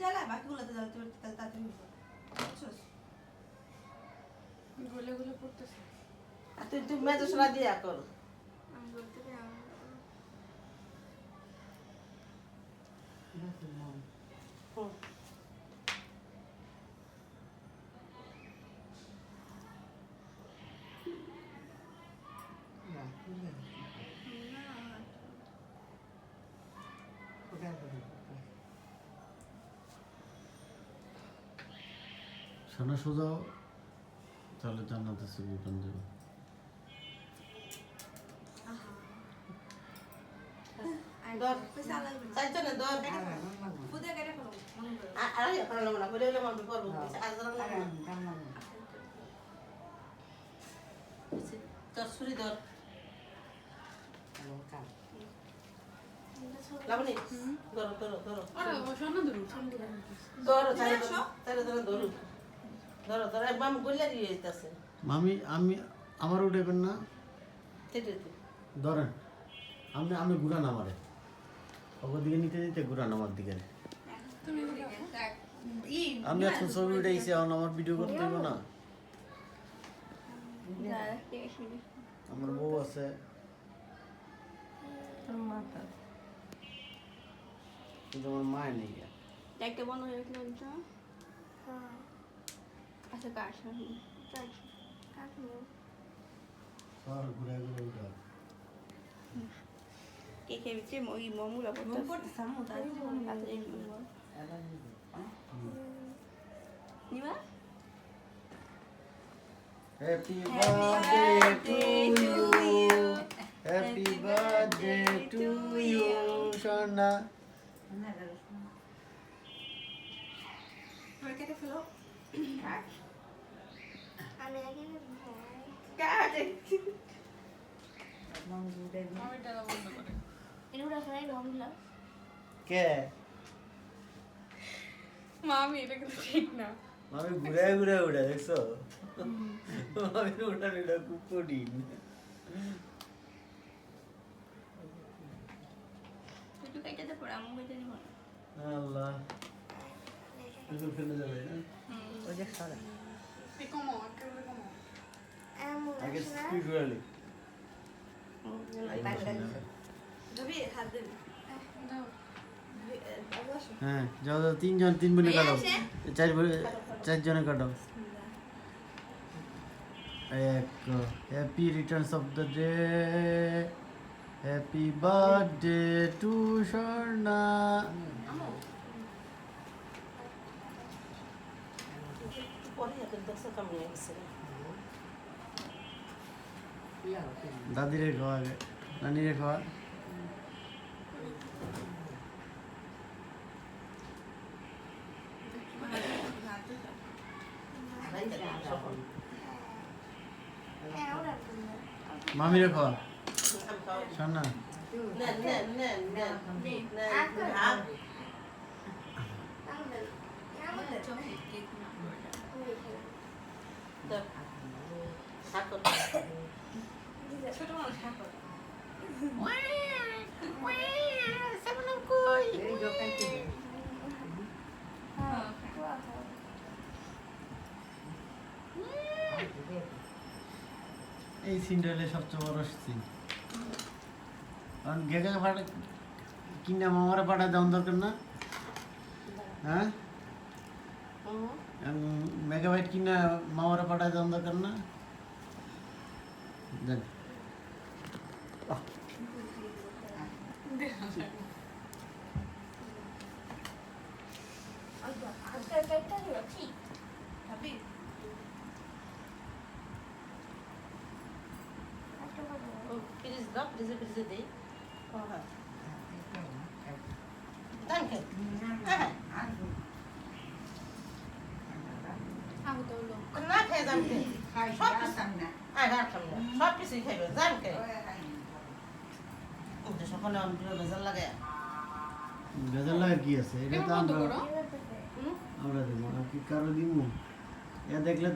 জ্বালা বাকিগুলোতে জ্বালাতে পারতে তাহলে তাড়াতাড়ি হতো বুঝছস গলে গলে পড়তেছে আর তুই মেজো সোনা দিয়া কর আমি বলতে পারি হুম। সোনা সোজাও তাহলে জান্নাতে সুবি কোন দেব দর পয়সা লাগবে না চাইছো না দর ফুদে কেটে ফেলো মনে করো আর ইয়া করা লাগবে না করে হলে মন করবো আর জানা না তোর ছুরি ধর লাবনি ধরো ধরো ধরো আরে ও শোনা ধরু ধরো তারে ধরো ধরো ধরো ধরো একবার গুলে দিয়ে যেতেছে মামি আমি আমার উঠাইবেন না তেটে ধরেন আমি আমি ঘুরান আমারে ওর দিকে নিতে নিতে ঘুরান আমার দিকে তুমি আমি এখন ছবি উঠাইছি এখন আমার ভিডিও করতে হইব না আমার বউ আছে কিন্তু আমার মায়ের নেই দেখতে বন্ধ হয়ে গেছিল তো আচ্ছা কাট সর ঘুরে ঘুরে উঠা কে কে বিচে ওই মমুরা মন করতে সামু তাই নিবা happy birthday to you happy birthday to you সোনা তুমি কেটে ফেলো আমি আগে কাট এগুলো সবাই রংলা কে মামি এটা কিন্তু ঠিক না আমি ঘুরে ঘুরে উঠে দেখছো আমি উঠান এটা খুব কঠিন একটু কেটে পড়ে আমি কেটে নিব আল্লাহ তুই ফেলে যাবে না ওই যে সারা কমো একেবারে কমো আগে স্পিড রালি যাবি হাত দেবি দাও হ্যাঁ যাও যাও তিনজন তিন বোনে কাটাও চারজনে কাটাও এক happy Returns of the day happy birthday two Swarna পরে এখন দেখছো কেমন হয়েছে দাদিরে খাওয়া আগে নানিরে খাওয়া মামিরে খাওয়া স্বর্ণা নেন নেন নেন নেন নেন ভাগ দর ঠাকুর ছোট মানুষ ঠাকুর এই সিনটা হলে সবচেয়ে বড় সিন কারণ গেগা পাঠা কিনা মামারা পাঠা দেওয়ার দরকার না হ্যাঁ মেগাবাইট কিনা মামারা পাঠা দেওয়ার দরকার না দেন খাবি প্লিজ দাও প্লিজে প্লিজে দেই Danke. না খেয়ে জানকে সব সব কিছুই খাইবে জানকে সকালে অন্তরে বেজার লাগে বেজার লাগে কি আছে এটা তো বন্ধ আমরা করো আমরা দেবো আর কি কারো দিব এ দেখলে